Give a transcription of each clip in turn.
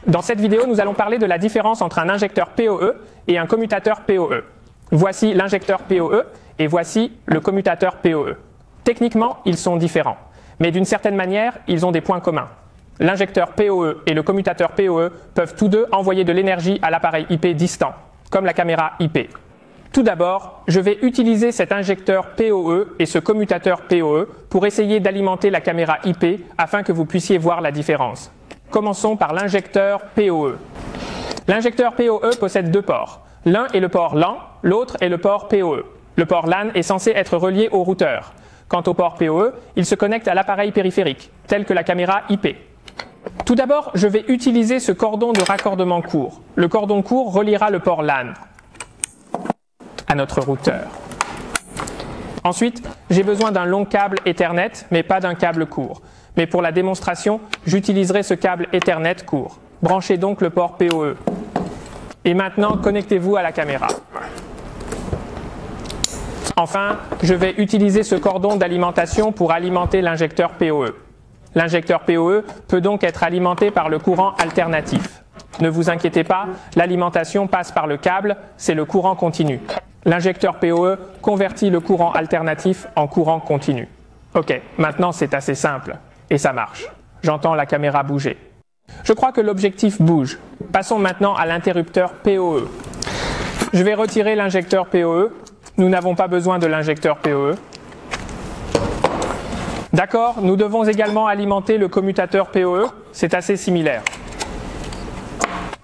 Dans cette vidéo, nous allons parler de la différence entre un injecteur PoE et un commutateur PoE. Voici l'injecteur PoE et voici le commutateur PoE. Techniquement, ils sont différents, mais d'une certaine manière, ils ont des points communs. L'injecteur PoE et le commutateur PoE peuvent tous deux envoyer de l'énergie à l'appareil IP distant, comme la caméra IP. Tout d'abord, je vais utiliser cet injecteur PoE et ce commutateur PoE pour essayer d'alimenter la caméra IP afin que vous puissiez voir la différence. Commençons par l'injecteur PoE. L'injecteur PoE possède deux ports. L'un est le port LAN, l'autre est le port PoE. Le port LAN est censé être relié au routeur. Quant au port PoE, il se connecte à l'appareil périphérique, tel que la caméra IP. Tout d'abord, je vais utiliser ce cordon de raccordement court. Le cordon court reliera le port LAN à notre routeur. Ensuite, j'ai besoin d'un long câble Ethernet, mais pas d'un câble court. Mais pour la démonstration, j'utiliserai ce câble Ethernet court. Branchez donc le port PoE. Et maintenant, connectez-vous à la caméra. Enfin, je vais utiliser ce cordon d'alimentation pour alimenter l'injecteur PoE. L'injecteur PoE peut donc être alimenté par le courant alternatif. Ne vous inquiétez pas, l'alimentation passe par le câble, c'est le courant continu. L'injecteur PoE convertit le courant alternatif en courant continu. Ok, maintenant c'est assez simple. Et ça marche. J'entends la caméra bouger. Je crois que l'objectif bouge. Passons maintenant à l'interrupteur PoE. Je vais retirer l'injecteur PoE. Nous n'avons pas besoin de l'injecteur PoE. D'accord, nous devons également alimenter le commutateur PoE. C'est assez similaire.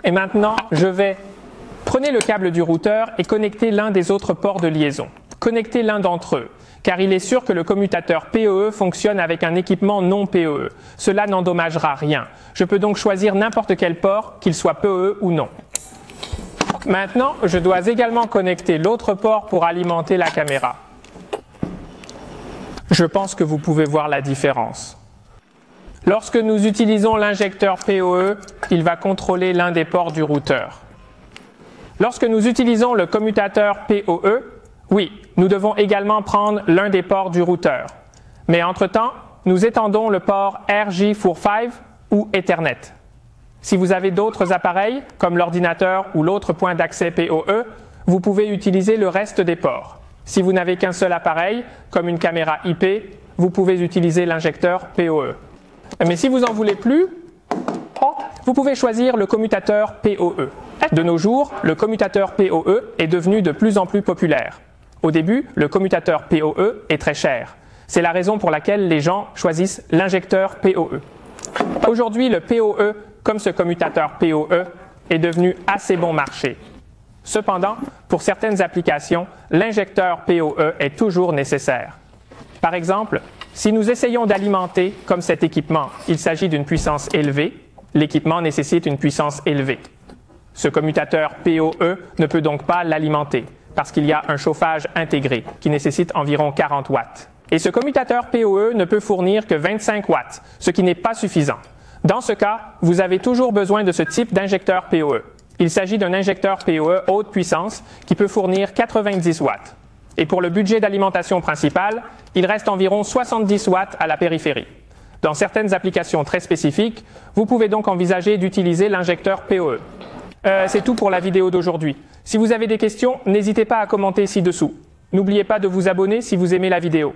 Et maintenant, prenez le câble du routeur et connectez l'un des autres ports de liaison. Connectez l'un d'entre eux, car il est sûr que le commutateur PoE fonctionne avec un équipement non PoE. Cela n'endommagera rien. Je peux donc choisir n'importe quel port, qu'il soit PoE ou non. Maintenant, je dois également connecter l'autre port pour alimenter la caméra. Je pense que vous pouvez voir la différence. Lorsque nous utilisons l'injecteur PoE, il va contrôler l'un des ports du routeur. Lorsque nous utilisons le commutateur PoE, oui, nous devons également prendre l'un des ports du routeur. Mais entre-temps, nous étendons le port RJ45 ou Ethernet. Si vous avez d'autres appareils, comme l'ordinateur ou l'autre point d'accès PoE, vous pouvez utiliser le reste des ports. Si vous n'avez qu'un seul appareil, comme une caméra IP, vous pouvez utiliser l'injecteur PoE. Mais si vous n'en voulez plus, vous pouvez choisir le commutateur PoE. De nos jours, le commutateur PoE est devenu de plus en plus populaire. Au début, le commutateur PoE est très cher. C'est la raison pour laquelle les gens choisissent l'injecteur PoE. Aujourd'hui, le PoE, comme ce commutateur PoE, est devenu assez bon marché. Cependant, pour certaines applications, l'injecteur PoE est toujours nécessaire. Par exemple, si nous essayons d'alimenter, comme cet équipement, il s'agit d'une puissance élevée, l'équipement nécessite une puissance élevée. Ce commutateur PoE ne peut donc pas l'alimenter, parce qu'il y a un chauffage intégré qui nécessite environ 40 watts. Et ce commutateur PoE ne peut fournir que 25 watts, ce qui n'est pas suffisant. Dans ce cas, vous avez toujours besoin de ce type d'injecteur PoE. Il s'agit d'un injecteur PoE haute puissance qui peut fournir 90 watts. Et pour le budget d'alimentation principal, il reste environ 70 watts à la périphérie. Dans certaines applications très spécifiques, vous pouvez donc envisager d'utiliser l'injecteur PoE. C'est tout pour la vidéo d'aujourd'hui. Si vous avez des questions, n'hésitez pas à commenter ci-dessous. N'oubliez pas de vous abonner si vous aimez la vidéo.